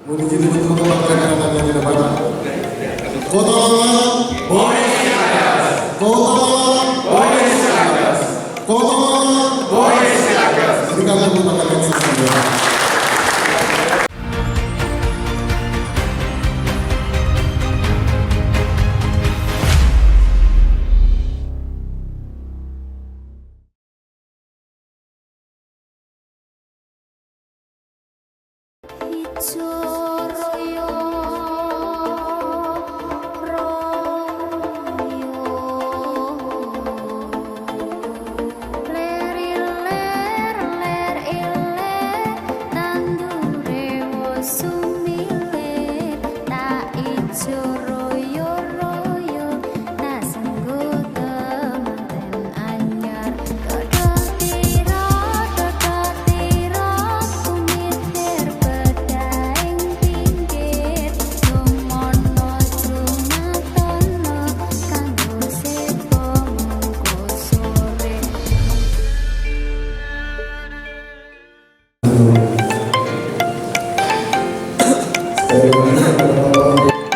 Menuju untuk mengembangkan yang tidak baca. Kota Malang, boleh silakan. Kota Malang, boleh silakan. Kota Malang, boleh silakan. Berikan tepuk tangan yang sebenarnya.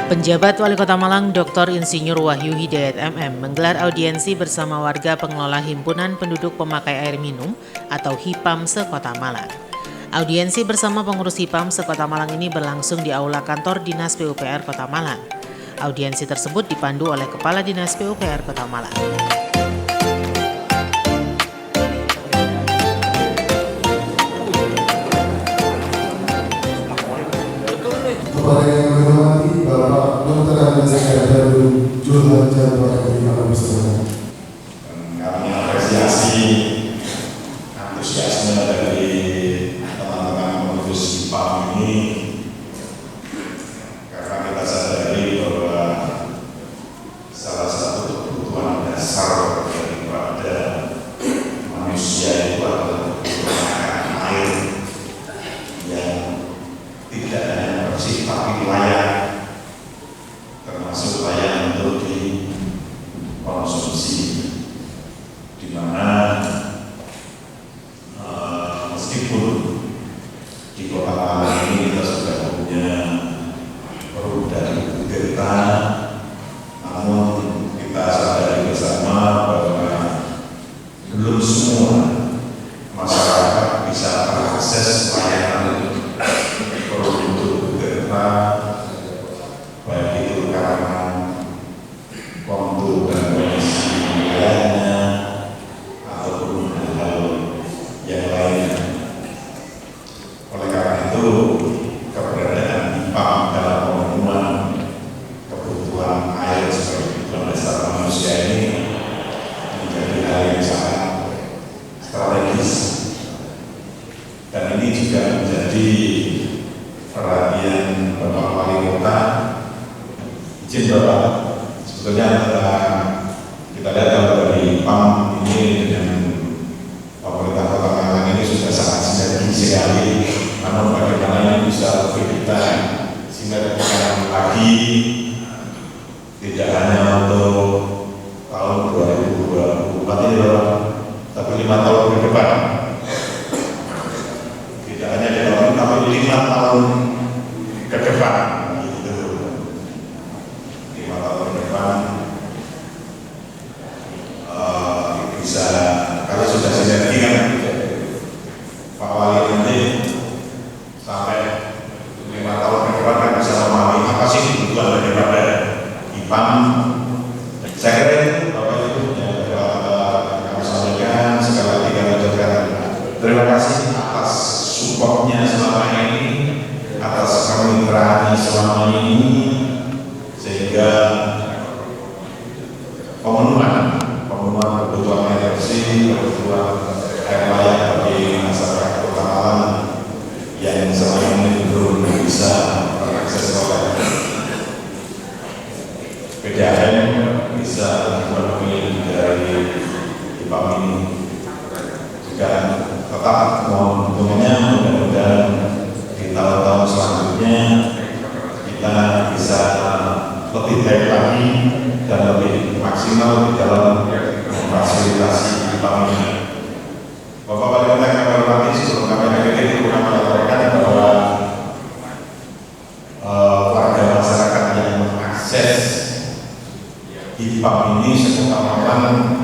Penjabat Wali Kota Malang Dr. Insinyur Wahyu Hidayat MM menggelar audiensi bersama warga pengelola Himpunan Penduduk Pemakai Air Minum atau HIPAM se-Kota Malang. Audiensi bersama pengurus HIPAM se-Kota Malang ini berlangsung di Aula Kantor Dinas PUPR Kota Malang. Audiensi tersebut dipandu oleh Kepala Dinas PUPR Kota Malang. Kepada yang menghormati Bapak Dr. Anasya Darul Julhan Jabbar Imam Besar. Kami apresiasi antusiasme dari teman-teman pengurus HIPAM ini karena kita sadari bahwa salah satu kebutuhan dasar daripada manusia itu adalah kebutuhan air yang tidak hanya bersifat layak, termasuk layak untuk dikonsumsi, di mana meskipun di Kota Malang ini kita sudah punya Perumda Tirta, namun kita sadari bersama bahwa belum semua masyarakat bisa mengakses layanan baik itu karena waktu dan kondisi wilayahnya ataupun hal yang lainnya. Oleh karena itu, keberadaan HIPAM dalam pemenuhan kebutuhan air sebagai kebutuhan dasar manusia ini menjadi hal yang sangat strategis, dan ini juga menjadi perhatian Bapak Wali Kota. Izin Bapak, sebetulnya kita lihat kalau dari HIPAM ini dengan pemerintah Kota Malang ini sudah sangat sinergi sekali. Namun bagaimana ini bisa lebih kita sinergikan lagi, tidak hanya untuk tahun 2024 ini Bapak, tapi 5 tahun ke depan. Tidak hanya di tahun, tapi 5 tahun ke depan, gitu. 5 tahun ke depan bisa, kalau sudah sinergi kan, Pak Wali nanti sampai 5 tahun ke depan kan bisa memahami apa sih kebutuhan daripada HIPAM. Saya kira itu Bapak Ibu yang kami sampaikan. Sekali lagi kami ucapkan terima kasih atas supportnya selama ini, atas kemitraannya selama ini, sehingga pemenuhan kebutuhan air bersih, kebutuhan air layak bagi masyarakat Kota Malang yang selama ini belum bisa mengakses oleh PDAM bisa dipenuhi dari HIPAM ini. Juga tetap momentumnya mudah-mudahan di tahun-tahun selanjutnya kita bisa lebih baik lagi dan lebih maksimal di dalam memfasilitasi HIPAM ini. Bapak Wali Kota yang kami hormati, sebelum kami akhiri, kami menyampaikan bahwa akses HIPAM ini Sekota Malang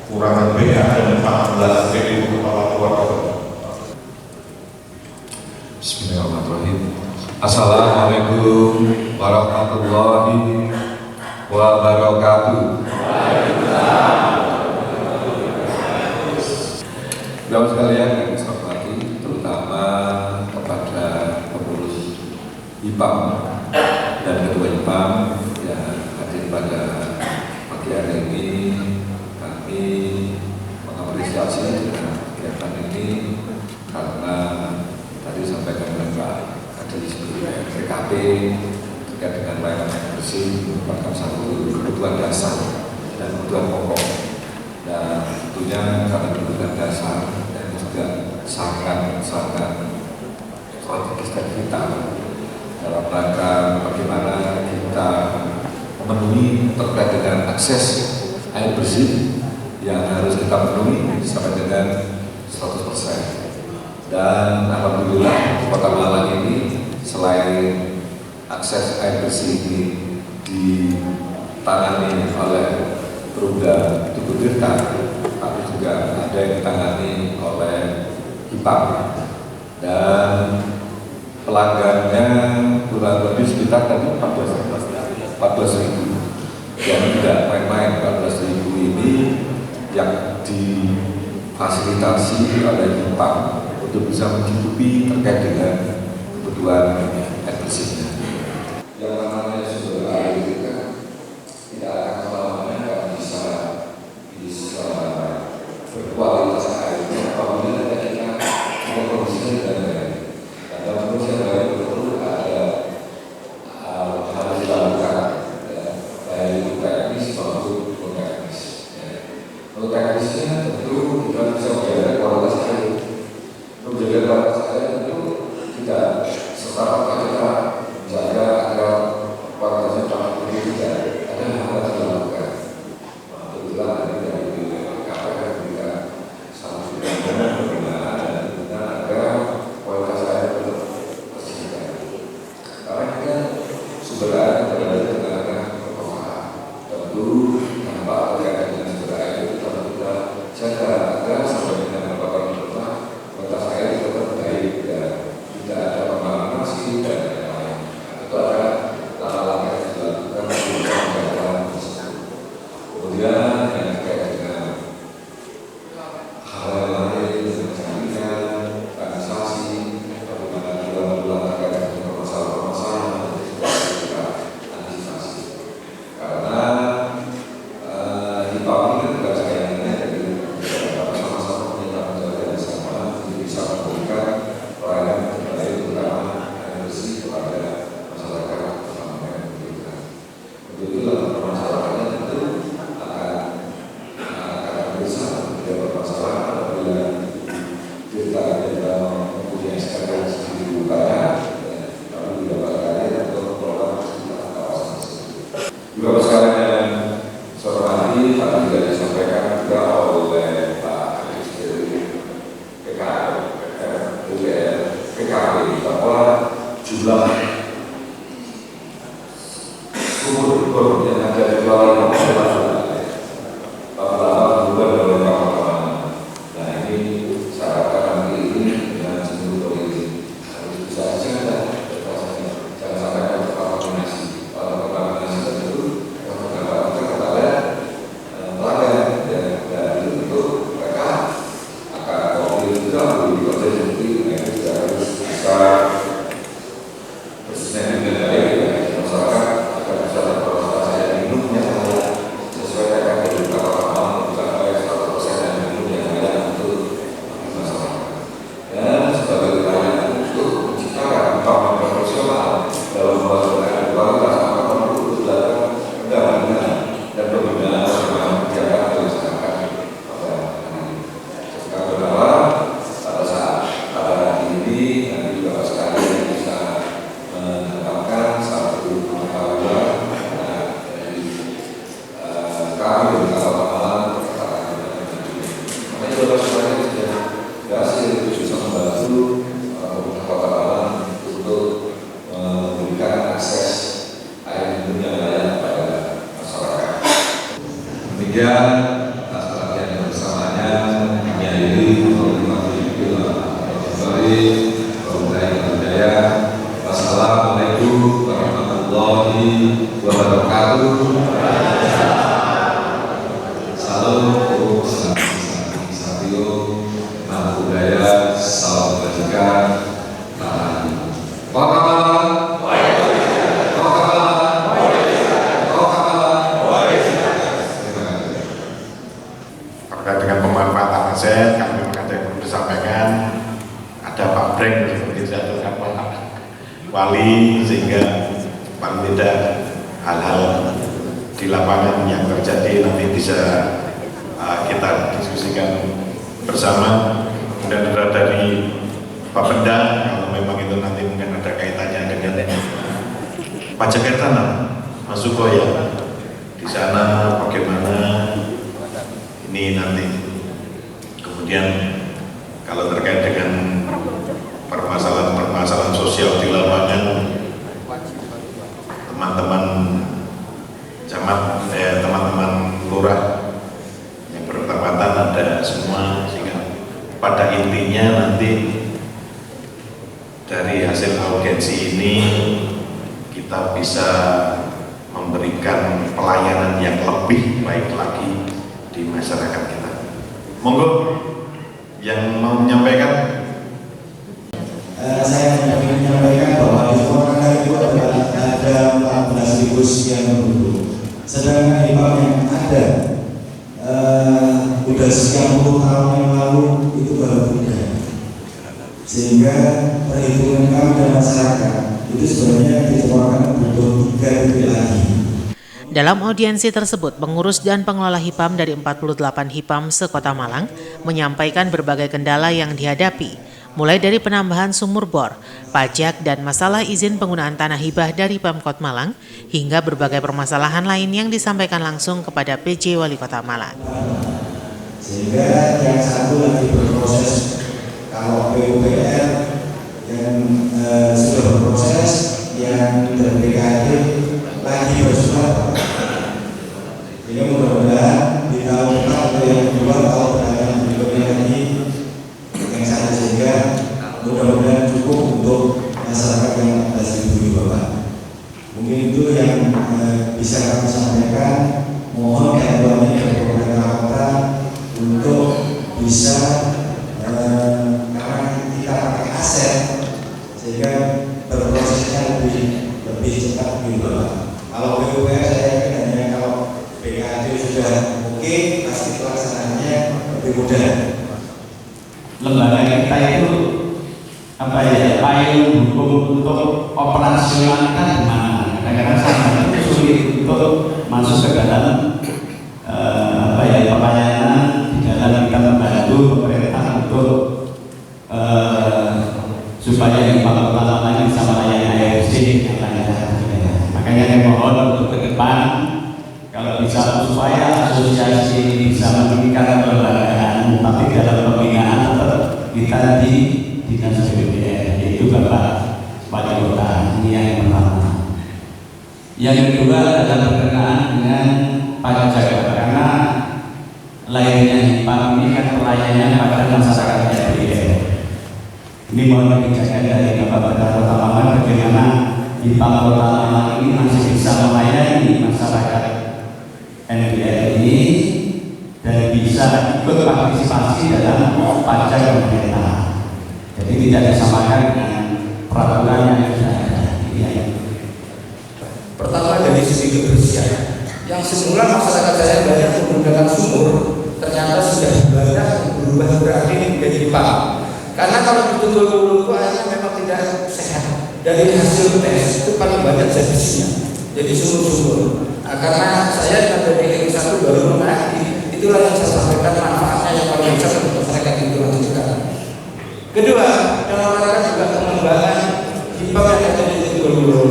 kurang lebih ada 14.000 kepala keluarga. Bismillahirrahmanirrahim. Assalamualaikum warahmatullahi wabarakatuh. Bapak sekalian yang saya hormati, terutama kepada pengurus HIPAM dan ketua HIPAM yang hadir pada pagi hari ini, kami mengapresiasi dengan kegiatan ini karena tadi sampaikan oleh Pak Kadis PKP terkait dengan layanan air bersih merupakan satu kebutuhan dasar dan kebutuhan pokok, dan tentunya karena kebutuhan dasar dan juga sangat strategis dan vital dalam rangka bagaimana kita memenuhi terkait dengan akses air bersih yang harus kita penuhi sampai dengan 100%. Dan alhamdulillah Kota Malang ini selain akses air bersih ini ditangani oleh Perumda Tugu Tirta, tapi juga ada yang ditangani oleh HIPAM, dan pelanggannya kurang lebih sekitar tadi 14.000, dan tidak main-main. 14.000 ini yang difasilitasi oleh HIPAM untuk bisa mencukupi terkait dengan kebutuhan air bersihnya. Yang namanya sumber air itu kan tidak akan selamanya kalau bisa berkualitas airnya apabila kita memproduksinya dengan baik. Dan dalam proses yang baik perlu ada harus dilakukan baik itu teknis maupun non teknis. Untuk teknisnya tentu kita bisa menjaga kualitas air. Menjaga kualitas air itu tidak serta-merta kita menjaga agar kualitasnya tak begitu, tidak ada hal yang harus dilakukan. Kebetulan ada dari KPK kita sangat berguna dan agar kualitas air tetap terjaga. Karena kita sumber air berada di tengah-tengah perkotaan. Tentu tanpa terkait dengan sumber air itu tetap kita jaga agar sampai dengan beberapa rumah kualitas air tetap baik dan tidak ada kontaminasi dan lain-lain. Itu ada langkah-langkah yang dilakukan untuk menjaga tersebut. Kemudian yang terkait dengan hal lain dengan jaringan, organisasi, bagaimana bulan-bulan terkait dengan masalah-masalah dan juga kita antisipasi. Karena HIPAM ini kan tugas kayaknya dari bersama-sama kita menjaga bersama untuk bisa memberikan pelayanan terbaik terutama air bersih kepada masyarakat terutama yang membutuhkan. Untuk itu dalam permasalahannya tentu akan bisa tidak bermasalah apabila kita mempunyai SKK yang sedikit banyak, lalu didapatkan untuk program sekitar kawasan tersebut. Juga sekarang yang saya hormati tadi juga disampaikan juga oleh Pak Kadis dari PKP bahwa jumlah sumur yang ada di bawah bukan oleh kawan-kawan. Nah ini saya harapkan nanti ini dengan seluruh ini harus bisa jaga, jangan sampai ada kontaminasi. Kalau kontaminasi tentu yang berdampak kepada pelanggan dan itu mereka akan mobil juga perlu dikonsumsi, itu juga harus bisa Kemudian atas perhatian bersamanya kami akhiri Wassalamualaikum warahmatullahi wabarakatuh. Salam budaya, salam kebajikan. Terkait dengan pemanfaatan aset, kami ada yang perlu disampaikan. Ada Pak Breng seperti dijatuhkan Pak Wali, sehingga paling tidak hal-hal di lapangan yang terjadi nanti bisa kita diskusikan bersama. Kemudian ada dari Pak Penda, kalau memang itu nanti mungkin ada kaitannya dengan pajak air tanah, Mas Sukoya di sana bagaimana ini nanti. Kemudian kalau terkait dengan permasalahan sosial di lapangan, teman-teman camat, teman-teman lurah yang bertepatan ada semua, sehingga pada intinya nanti dari hasil audiensi ini kita bisa memberikan pelayanan yang lebih baik lagi di masyarakat kita. Monggo yang mau menyampaikan. Saya ingin menyampaikan bahwa di Purwakarta itu ada 14.000 sekian penduduk, sedangkan IPAM yang ada udah sekian puluh tahun yang lalu itu baru ada, sehingga perhitungan kami dan masyarakat itu sebenarnya di Purwakarta butuh 3 titik lagi. Dalam audiensi tersebut, pengurus dan pengelola HIPAM dari 48 HIPAM se-Kota Malang menyampaikan berbagai kendala yang dihadapi, mulai dari penambahan sumur bor, pajak, dan masalah izin penggunaan tanah hibah dari Pemkot Malang, hingga berbagai permasalahan lain yang disampaikan langsung kepada PJ Wali Kota Malang. Sehingga yang satu lagi berproses, kalau PUPR yang sudah berproses, yang BKD lagi bersurat. Jadi mudah-mudahan di tahun depan atau yang kedua atau yang berikutnya lagi yang satu, sehingga mudah-mudahan cukup untuk masyarakat yang 14.000 Bapak. Mungkin itu yang bisa kami sampaikan. Mohon bantuannya dari pemerintah kota untuk bisa karena kita pakai aset sehingga berprosesnya lebih cepat lebih Bapak. Kalau PUPR saya yakin hanya kalau BKD sudah oke, pasti pelaksanaannya lebih mudah. Lembaga kita itu payung hukum untuk operasionalkan di mana? Kadang-kadang sangat sulit untuk masuk ke dalam pelayanan, di dalam kita membantu pemerintah untuk supaya IPAM Kota Malang bisa melayani AFC yang lain-lain. Makanya saya mohon untuk ke depan kalau bisa supaya asosiasi ini bisa meningkatkan kelembagaan, tapi dalam pembinaan kita di Dinas PUPR, yaitu Bapak Wali Kota. Ini yang pertama. Yang kedua adalah berkenaan dengan pajak, karena lainnya IPAM ini kan pelayanan pada masyarakat PUPR. Ini mohon kebijakan dari Bapak Kota Malang bagaimana IPAM Kota Malang ini masih bisa melayani masyarakat NPR ini dan bisa ikut partisipasi dalam pajak pemerintah. Jadi tidak disamakan dengan peraturan yang sudah ada. Pertama dari sisi kebersihan, yang semula masyarakat saya banyak menggunakan sumur, ternyata sudah banyak berubah beralih menjadi IPAM. Karena kalau betul-betul airnya memang tidak sehat. Dari hasil tes itu paling banyak zat-besinya. Jadi sumur-sumur. Nah, karena saya yang dari Ring 1 baru mengerti, itulah yang saya sampaikan manfaatnya yang paling besar untuk masyarakat itu lanjutkan. Kedua, dalam rangka juga pengembangan IPAM yang ada di Timur.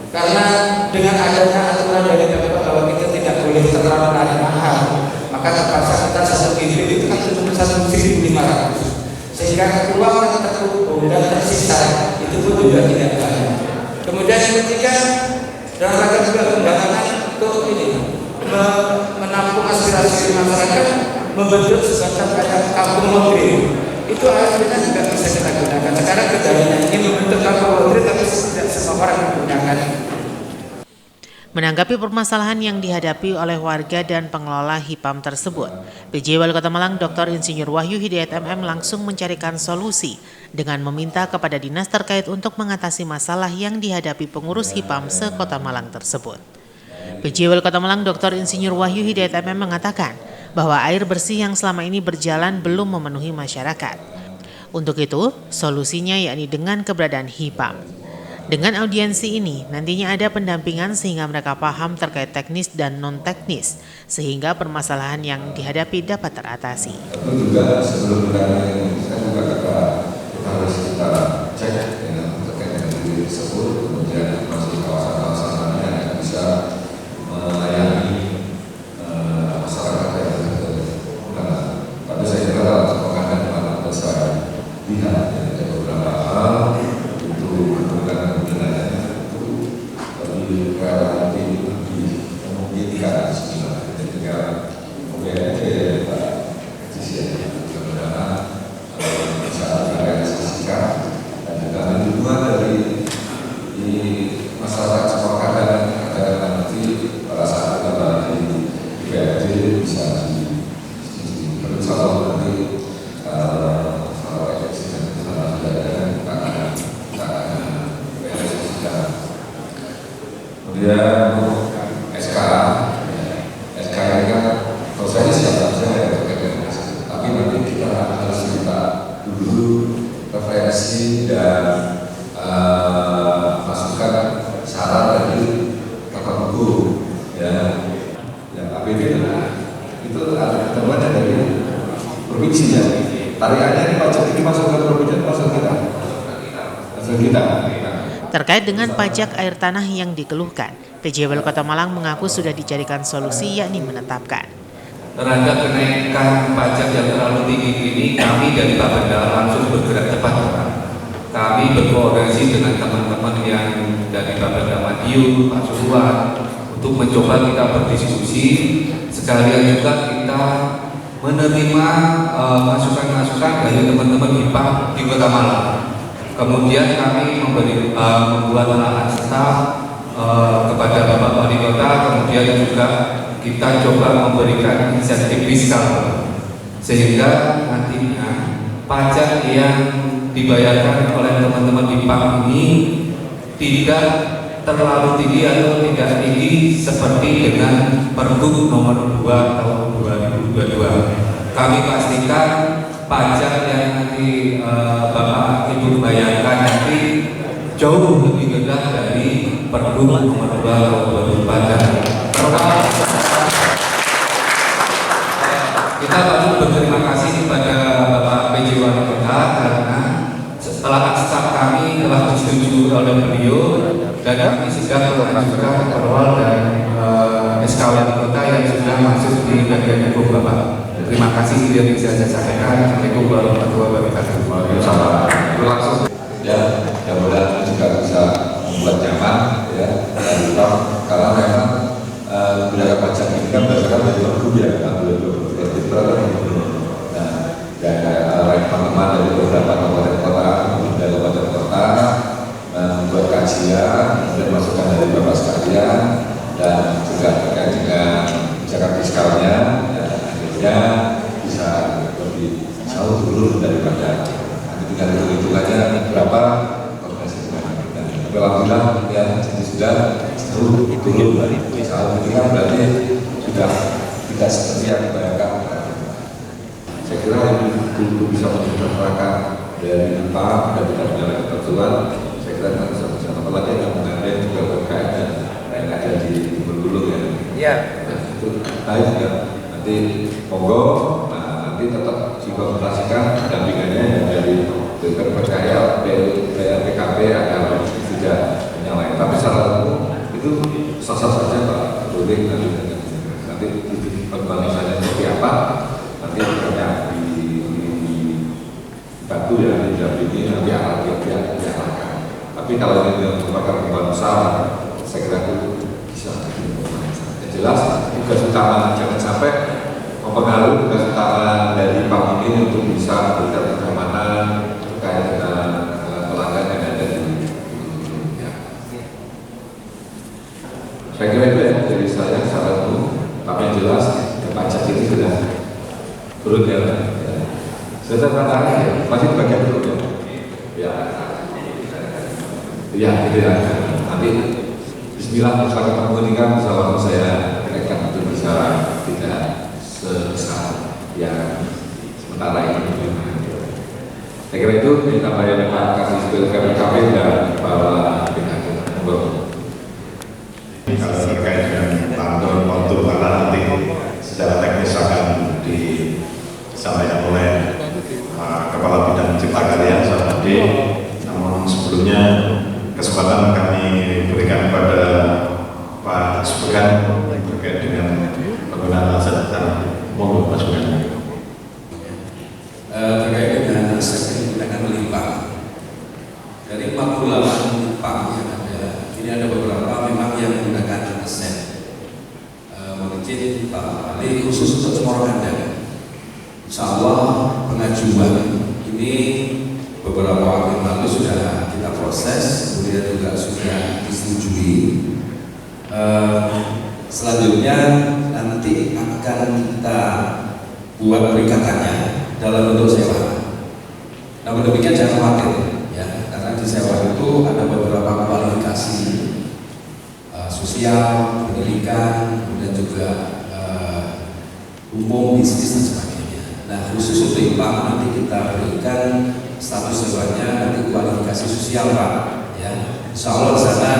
Karena dengan adanya aturan dari Pemkot bahwa kita tidak boleh terlalu mahal, maka terpaksa kita satu kilo itu kan cuma 1.500. Sehingga keuangan terkumpul dan tersisa itu pun juga tidak banyak. Kemudian yang ketiga, dalam rangka juga pengembangan untuk ini menampung aspek aspirasi masyarakat membentuk semacam kayak kampung laundry. Itu akhirnya juga bisa kita gunakan. Sekarang kendalanya ini membentuk kampung laundry tapi tidak semua orang menggunakan. Menanggapi permasalahan yang dihadapi oleh warga dan pengelola HIPAM tersebut, PJ Wali Kota Malang Dr. Insinyur Wahyu Hidayat MM langsung mencarikan solusi dengan meminta kepada dinas terkait untuk mengatasi masalah yang dihadapi pengurus HIPAM se-Kota Malang tersebut. PJ Wali Kota Malang Dr. Insinyur Wahyu Hidayat MM mengatakan bahwa air bersih yang selama ini berjalan belum memenuhi masyarakat. Untuk itu, solusinya yakni dengan keberadaan HIPAM. Dengan audiensi ini, nantinya ada pendampingan sehingga mereka paham terkait teknis dan non-teknis, sehingga permasalahan yang dihadapi dapat teratasi. Tentu juga sebelum kita harus kita cek terkait dengan diri tersebut, kemudian masuk kawasan-kawasan mana yang bisa melayani masyarakat yang terkena. Tapi saya kira dalam penganan mana saya lihat ada beberapa hal untuk kemudian untuk SK ini kan prosesnya siapa saja yang terkait dengan SK, tapi nanti kita harus minta dulu referensi dan masukan saran dari pakar hukum ya APBD itu ada ketentuannya dari provinsi ya, tariannya ini pajak ini masuk ke provinsi masuk kita. Terkait dengan pajak air tanah yang dikeluhkan, PJ Wali Kota Malang mengaku sudah dicarikan solusi yakni menetapkan. Terhadap kenaikan pajak yang terlalu tinggi ini, kami dari Bapeda langsung bergerak cepat. Kami berkoordinasi dengan teman-teman yang dari Bapeda Madiun, Pak Suwan, untuk mencoba kita berdiskusi, sekalian juga kita menerima masukan-masukan dari teman-teman HIPAM di Kota Malang. Kemudian kami membuat lahan staf kepada Bapak Wali Kota, kemudian juga kita coba memberikan insentif fiskal sehingga nantinya pajak yang dibayarkan oleh teman-teman HIPAM ini tidak terlalu tinggi atau tidak tinggi seperti dengan Pergub nomor 2 tahun 2022. Kami pastikan pajak yang nanti Bapak Ibu bayarkan nanti jauh lebih rendah dari Pergub nomor 2 tahun 2024. Kita patut berterima kasih kepada Bapak PJ Wali Kota karena setelah staf kami telah disetujui oleh beliau dan kami sudah mengajukan perwal dan SK Wali Kota yang sudah masuk di bagian hukum Bapak. Terima kasih yang bisa saya sampaikan. Assalamualaikum warahmatullahi wabarakatuh. Waalaikumsalam. Langsung ya, mudah-mudahan juga bisa membuat nyaman ya karena memang budaya pajak ini kan berdasarkan dari Pergub ya, nah, dan teman-teman dari beberapa kabupaten kota, dari kabupaten kota membuat kajian dan masukan dari Bapak sekalian dan juga terkait dengan kebijakan fiskalnya. Ya, bisa lebih jauh turun daripada nanti tinggal hitung-hitungannya berapa koordinasi dengan kita. Tapi alhamdulillah ya jadi sudah turun jauh ini kan berarti sudah tidak seperti yang dibayangkan. Saya kira ini belum bisa menceritakan dari HIPAM dan dari ketentuan. Saya kira nanti sama lagi yang mengenai juga berkait yang ada di Bengkulu ya. Ya. Itu baik ya. Nanti monggo, nanti tetap dikonsultasikan dampingannya yang dari percaya PKB agar tidak menyalahi. Tapi secara umum itu sah-sah saja Pak boleh nanti pembahasannya seperti apa nanti banyak dibantu ya didampingi nanti akan diarahkan. Tapi kalau ini merupakan pembangunan besar, saya kira itu bisa. Yang jelas tugas utama jangan sampai Saya kira itu ya dari saya secara umum, tapi yang jelas pajak ini sudah turun ya. Sudah tertangani ya, masih bagian turun ya. Ya, gitu ya. Nanti Bismillah misalkan pengundikan insya saya rekam itu bisa tidak sebesar yang sementara ini. Saya kira itu ditambah yang Pak kasih skill KPKP dan Pak pihak Kalau terkait dengan tandon kontur karena nanti secara teknis akan disampaikan oleh Kepala Bidang Cipta Karya Saat D. Namun sebelumnya kesempatan kami berikan kepada Pak Subegan terkait dengan penggunaan aset tanah. Mohon Pak Subegan. Terkait dengan aset yang digunakan melimpah dari 48 limpah yang ada, ini ada beberapa memang yang menggunakan aset mungkin Pak Ali khusus untuk Morokanda. Insya Allah pengajuan ini beberapa waktu yang lalu sudah kita proses, kemudian juga sudah disetujui. Selanjutnya nanti akan kita buat perikatannya dalam bentuk sewa. Namun demikian jangan khawatir ya, karena di sewa itu ada beberapa kualifikasi sosial, pendidikan, kemudian juga umum, bisnis dan sebagainya. Nah khusus untuk IPAM nanti kita berikan status sewanya nanti kualifikasi sosial Pak ya. Insya Allah di sana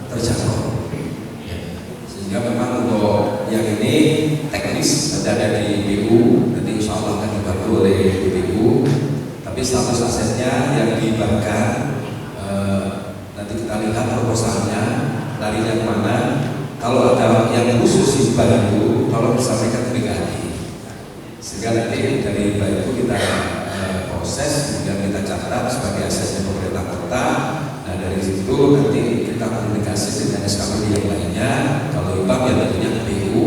terjangkau ya. Sehingga memang untuk yang ini teknis ada di BU, nanti insya Allah akan dibantu oleh BU. Tapi status asetnya yang dihibahkan nanti kita lihat proposalnya dari yang mana. Kalau ada yang khusus hibah itu tolong disampaikan ke BKI, sehingga nanti dari itu kita proses, kemudian kita catat sebagai asetnya pemerintah kota. Nah dari situ nanti kita komunikasi dengan SKPD yang lainnya. Kalau hibah ya tentunya ke BU,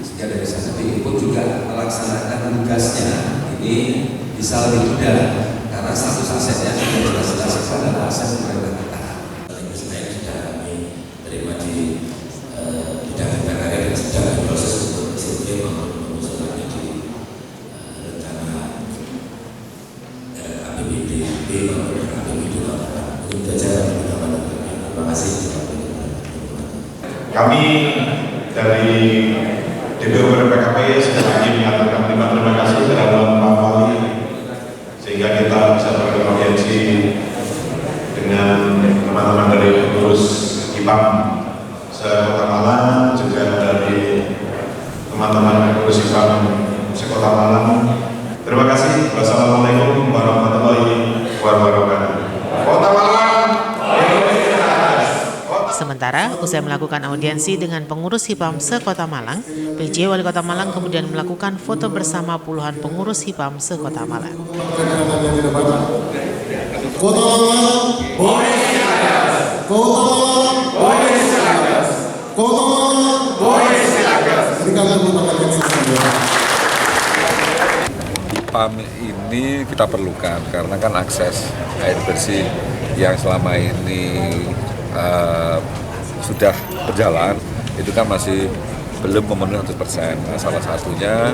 sehingga dari sana BU pun juga melaksanakan tugasnya ini bisa lebih mudah karena status asetnya sudah jelas-jelas itu adalah aset pemerintah kota. Saya sudah kami terima di bidang PKR dan sedang proses untuk survei maupun pengusulannya di rencana APBD maupun APBD Kota. Itu saja. Terima kasih. Kami dari DPU PKP sekali lagi menyatakan terima kasih terhadap Pak Wali sehingga kita bisa berkoordinasi dengan teman-teman dari pengurus IPAM se-Kota Malang, juga dari teman-teman pengurus IPAM se-Kota Malang. Terima kasih. Wassalamualaikum warahmatullahi wabarakatuh. Kota Malang. Sementara, usai melakukan audiensi dengan pengurus HIPAM se-Kota Malang, PJ Wali Kota Malang kemudian melakukan foto bersama puluhan pengurus HIPAM se-Kota Malang. Kota Malang, boleh silakan. Kota Malang, boleh silakan. Kota Malang, boleh silakan. Berikan tepuk tangan yang sesungguhnya. IPAM ini kita perlukan karena kan akses air bersih yang selama ini sudah berjalan itu kan masih belum memenuhi 100%. Nah, salah satunya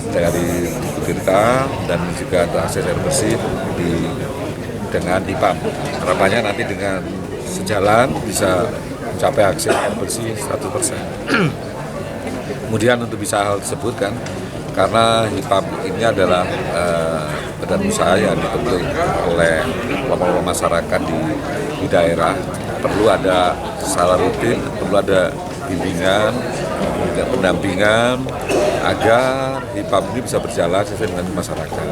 dari Tirta dan juga akses air bersih dengan IPAM. Harapannya nanti dengan sejalan bisa mencapai akses air bersih 100%. Kemudian untuk bisa hal tersebut kan, karena HIPAM ini adalah badan usaha yang dibentuk oleh kelompok masyarakat di daerah, perlu ada secara rutin, perlu ada bimbingan, pendampingan agar HIPAM ini bisa berjalan sesuai dengan masyarakat.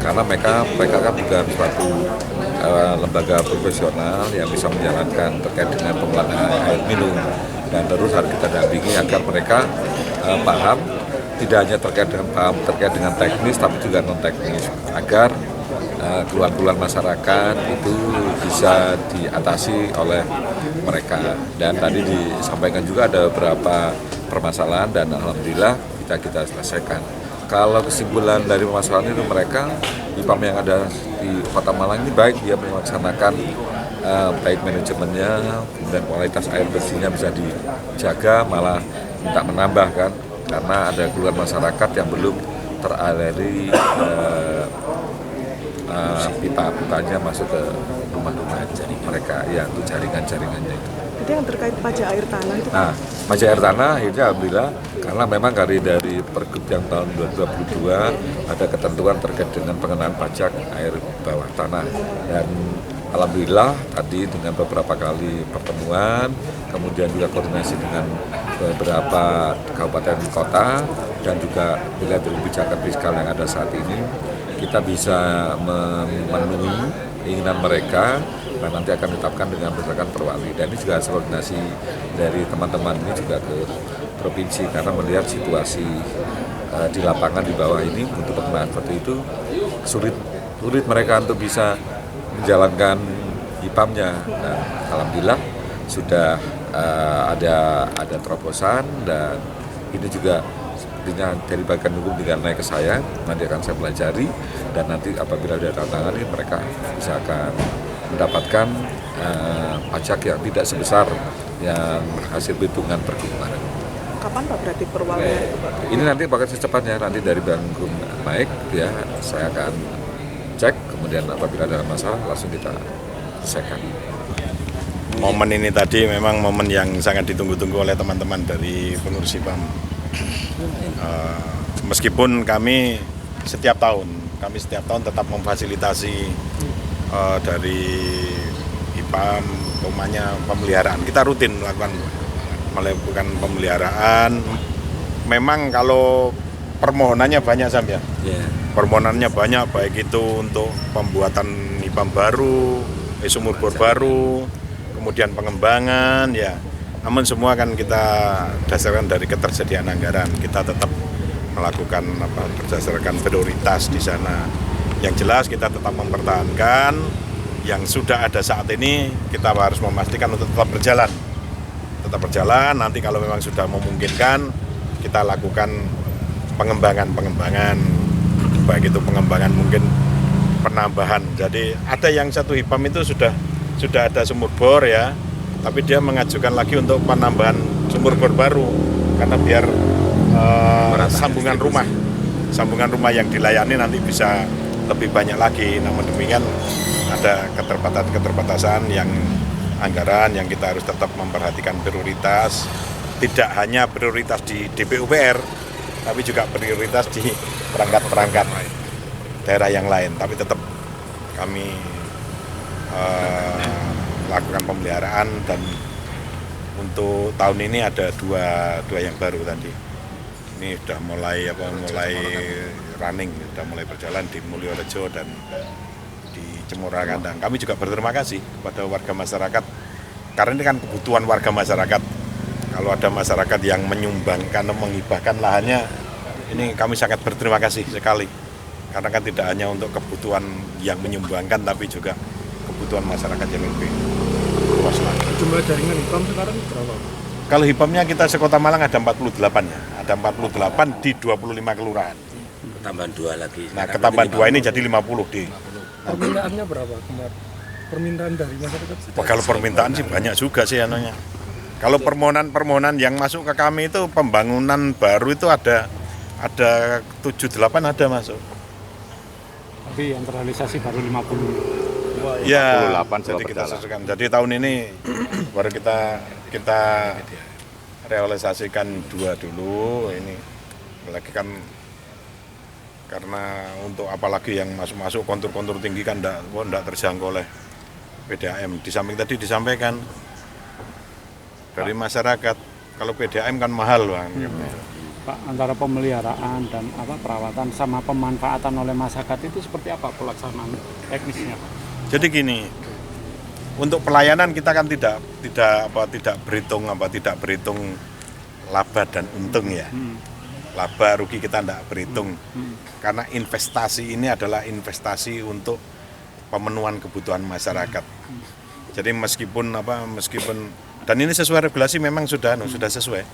Karena mereka kan bukan suatu lembaga profesional yang bisa menjalankan terkait dengan pengelolaan air minum, dan terus harus kita dampingi agar mereka paham, tidak hanya terkait dengan teknis tapi juga non teknis, agar keluhan-keluhan masyarakat itu bisa diatasi oleh mereka. Dan tadi disampaikan juga ada beberapa permasalahan dan alhamdulillah kita selesaikan. Kalau kesimpulan dari permasalahan itu, mereka IPAM yang ada di Kota Malang ini baik dia melaksanakan baik manajemennya, kemudian kualitas air bersihnya bisa dijaga, malah minta menambah kan, karena ada keluhan masyarakat yang belum teraliri pipa-pipanya masuk ke rumah-rumah mereka, ya untuk jaringan-jaringannya itu. Itu yang terkait pajak air tanah itu. Nah, pajak air tanah akhirnya alhamdulillah, karena memang dari Pergub yang tahun 2022 ada ketentuan terkait dengan pengenaan pajak air bawah tanah, dan alhamdulillah tadi dengan beberapa kali pertemuan, kemudian juga koordinasi dengan beberapa kabupaten kota, dan juga melihat dari kebijakan fiskal yang ada saat ini, kita bisa memenuhi keinginan mereka, dan nanti akan ditetapkan dengan berdasarkan perwali. Dan ini juga koordinasi dari teman-teman ini juga ke provinsi, karena melihat situasi di lapangan di bawah ini untuk pengenaan seperti itu sulit mereka untuk bisa menjalankan HIPAM-nya. Nah, alhamdulillah sudah ada terobosan, dan ini juga sepertinya dari bagian hukum tinggal naik ke saya, nanti akan saya pelajari, dan nanti apabila ada tantangan ini mereka bisa akan mendapatkan pajak yang tidak sebesar yang hasil perhitungan Pergub kemarin. Kapan Pak berarti perwalian itu Pak? Ini nanti bakal secepatnya, nanti dari bagian hukum naik ya, saya akan cek, kemudian apabila ada masalah langsung kita selesaikan. Momen ini tadi memang momen yang sangat ditunggu-tunggu oleh teman-teman dari pengurus HIPAM. Meskipun kami setiap tahun tetap memfasilitasi dari HIPAM, umpamanya pemeliharaan. Kita rutin melakukan pemeliharaan. Memang kalau permohonannya banyak Sam ya. Permohonannya banyak, baik itu untuk pembuatan HIPAM baru, sumur bor baru, kemudian pengembangan ya. Namun semua kan kita dasarkan dari ketersediaan anggaran. Kita tetap melakukan berdasarkan prioritas di sana. Yang jelas kita tetap mempertahankan yang sudah ada saat ini, kita harus memastikan untuk tetap berjalan. Tetap berjalan, nanti kalau memang sudah memungkinkan kita lakukan pengembangan, baik itu pengembangan mungkin penambahan. Jadi ada yang satu HIPAM itu sudah ada sumur bor ya, tapi dia mengajukan lagi untuk penambahan sumur bor baru karena biar sambungan rumah yang dilayani nanti bisa lebih banyak lagi. Namun demikian ada keterbatasan yang anggaran yang kita harus tetap memperhatikan prioritas, tidak hanya prioritas di DPUPR, tapi juga prioritas di perangkat-perangkat daerah yang lain. Tapi tetap kami lakukan pemeliharaan, dan untuk tahun ini ada dua yang baru tadi. Ini sudah mulai running, sudah mulai berjalan di Mulyorejo dan di Cemura Kandang. Kami juga berterima kasih kepada warga masyarakat, karena ini kan kebutuhan warga masyarakat. Kalau ada masyarakat yang menyumbangkan, menghibahkan lahannya, ini kami sangat berterima kasih sekali. Karena kan tidak hanya untuk kebutuhan yang menyumbangkan, tapi juga kebutuhan masyarakat yang lebih luas lagi. Jumlah jaringan HIPAM sekarang berapa? Kalau HIPAM-nya kita sekota Malang ada 48 ya. Ada 48 di 25 kelurahan. Tambahan 2 lagi. Nah, ketambahan 2 ini jadi 50 di. Permintaannya berapa kemarin? Permintaan dari masyarakat? Kalau permintaan sih banyak juga sih anunya. Kalau permohonan yang masuk ke kami itu pembangunan baru itu ada 7-8 ada masuk. Tapi yang terrealisasi baru 50. Ya, jadi kita sesuaikan. Jadi tahun ini baru kita realisasikan 2 dulu. Ini lagi kan karena untuk apalagi yang masuk kontur-kontur tinggi kan enggak terjangkau oleh PDAM. Di samping tadi disampaikan dari masyarakat, kalau PDAM kan mahal Bang. Pak, antara pemeliharaan dan perawatan sama pemanfaatan oleh masyarakat itu seperti apa pelaksanaan teknisnya, Pak? Jadi gini, untuk pelayanan kita kan tidak berhitung laba dan untung ya. Laba rugi kita tidak berhitung. Karena investasi ini adalah investasi untuk pemenuhan kebutuhan masyarakat. Jadi meskipun dan ini sesuai regulasi memang sudah sesuai.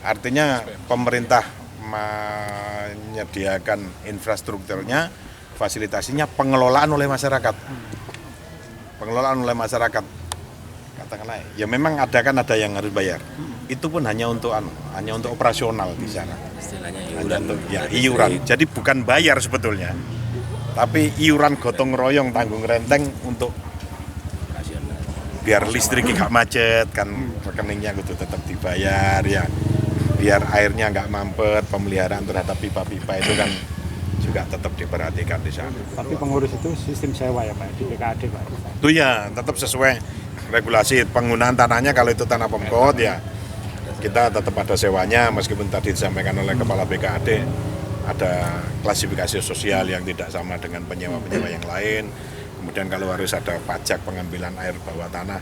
Artinya pemerintah menyediakan infrastrukturnya, fasilitasinya, pengelolaan oleh masyarakat. pengelolaan oleh masyarakat, katakanlah ya memang ada yang harus bayar. Itu pun hanya untuk operasional di sana. Istilahnya Hanya untuk iuran. Jadi bukan bayar sebetulnya. Tapi iuran gotong royong tanggung renteng untuk biar listrik gak macet kan, rekeningnya gitu tetap dibayar ya. Biar airnya nggak mampet, pemeliharaan terhadap pipa-pipa itu kan juga tetap diperhatikan di sana. Tapi pengurus itu sistem sewa ya Pak, di PKAD Pak? Itu ya tetap sesuai regulasi penggunaan tanahnya. Kalau itu tanah Pemkot ya kita tetap ada sewanya, meskipun tadi disampaikan oleh Kepala BKAD ada klasifikasi sosial yang tidak sama dengan penyewa-penyewa yang lain. Kemudian kalau harus ada pajak pengambilan air bawah tanah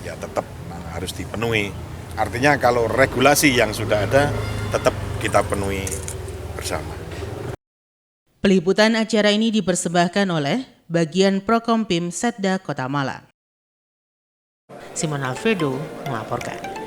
ya tetap harus dipenuhi. Artinya kalau regulasi yang sudah ada tetap kita penuhi bersama. Peliputan acara ini dipersembahkan oleh Bagian Prokompim Setda Kota Malang. Simon Alfredo melaporkan.